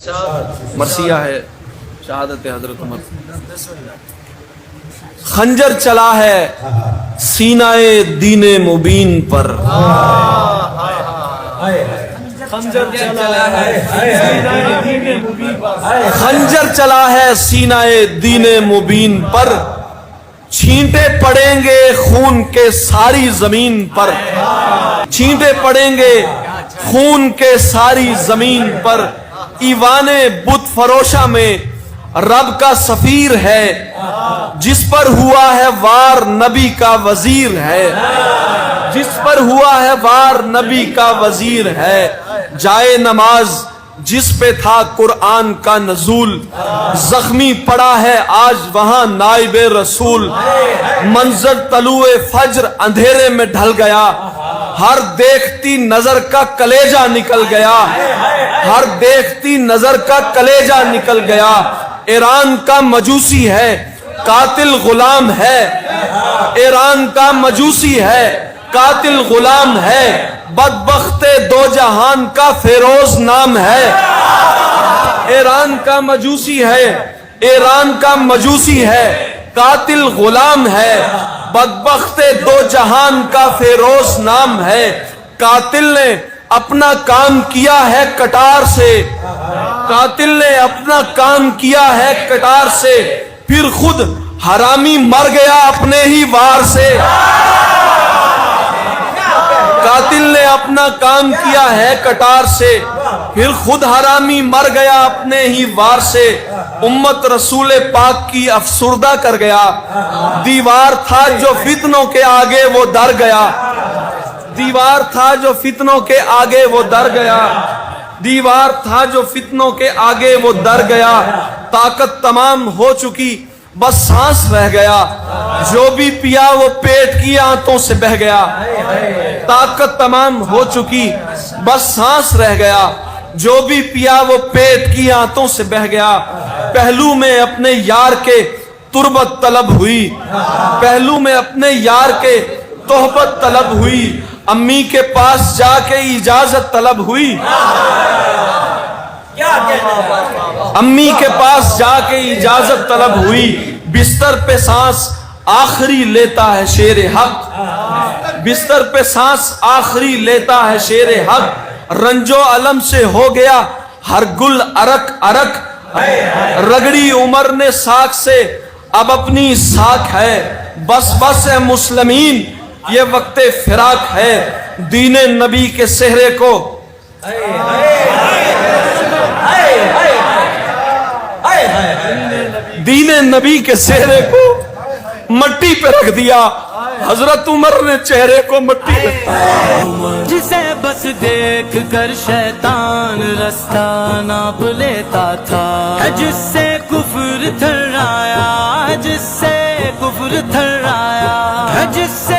مرثیہ ہے شہادت حضرت عمر. خنجر چلا ہے سینہ دین مبین پر، خنجر چلا ہے سینہ دین مبین پر، چھینٹے پڑیں گے خون کے ساری زمین پر، چھینٹے پڑیں گے خون کے ساری زمین پر. ایوان بت فروشہ میں رب کا سفیر ہے، جس پر ہوا ہے وار نبی کا وزیر ہے، جس پر ہوا ہے وار نبی کا وزیر ہے. جائے نماز جس پہ تھا قرآن کا نزول، زخمی پڑا ہے آج وہاں نائب رسول. منظر طلوع فجر اندھیرے میں ڈھل گیا، ہر دیکھتی نظر کا کلیجہ نکل گیا، ہر دیکھتی نظر کا کلیجہ نکل گیا. ایران کا مجوسی ہے قاتل غلام ہے، ایران کا مجوسی ہے قاتل غلام ہے، بدبخت دو جہان کا فیروز نام ہے. ایران کا مجوسی ہے، ایران کا مجوسی ہے قاتل غلام ہے، بدبخت دو جہان کا فیروز نام ہے. قاتل نے اپنا کام کیا ہے کٹار سے، قاتل نے اپنا کام کیا ہے کٹار سے، پھر خود حرامی مر گیا اپنے ہی وار سے. قاتل نے اپنا کام کیا ہے کٹار سے، پھر خود حرامی مر گیا اپنے ہی وار سے. امت رسول پاک کی افسردہ کر گیا، دیوار تھا جو فتنوں کے آگے وہ ڈر گیا، دیوار تھا جو فتنوں کے آگے وہ ڈر گیا، دیوار تھا جو فتنوں کے آگے وہ ڈر گیا. طاقت تمام ہو چکی بس سانس رہ گیا، جو بھی پیا وہ پیٹ کی آنتوں سے بہ گیا. طاقت تمام ہو چکی بس سانس رہ گیا، جو بھی پیا وہ پیٹ کی آنتوں سے بہ گیا. پہلو میں اپنے یار کے تربت طلب ہوئی، پہلو میں اپنے یار کے تحبت طلب ہوئی، امی کے پاس جا کے اجازت طلب ہوئی، امی کے پاس جا کے اجازت طلب ہوئی. بستر پہ سانس آخری لیتا ہے شیر حق، بستر پہ سانس آخری لیتا ہے شیر حق. رنجو علم سے ہو گیا ہر گل ارک ارک، رگڑی عمر نے ساکھ سے اب اپنی ساکھ ہے. بس بس اے مسلمین یہ وقت فراق ہے، دین نبی کے صحرے کو دین نبی کے صحرے کو مٹی پہ رکھ دیا، حضرت عمر نے چہرے کو مٹی پہ. جسے بس دیکھ کر شیطان رستہ ناپ لیتا تھا، جس سے کفر تھرایا، جس سے کفر تھرایا، جس سے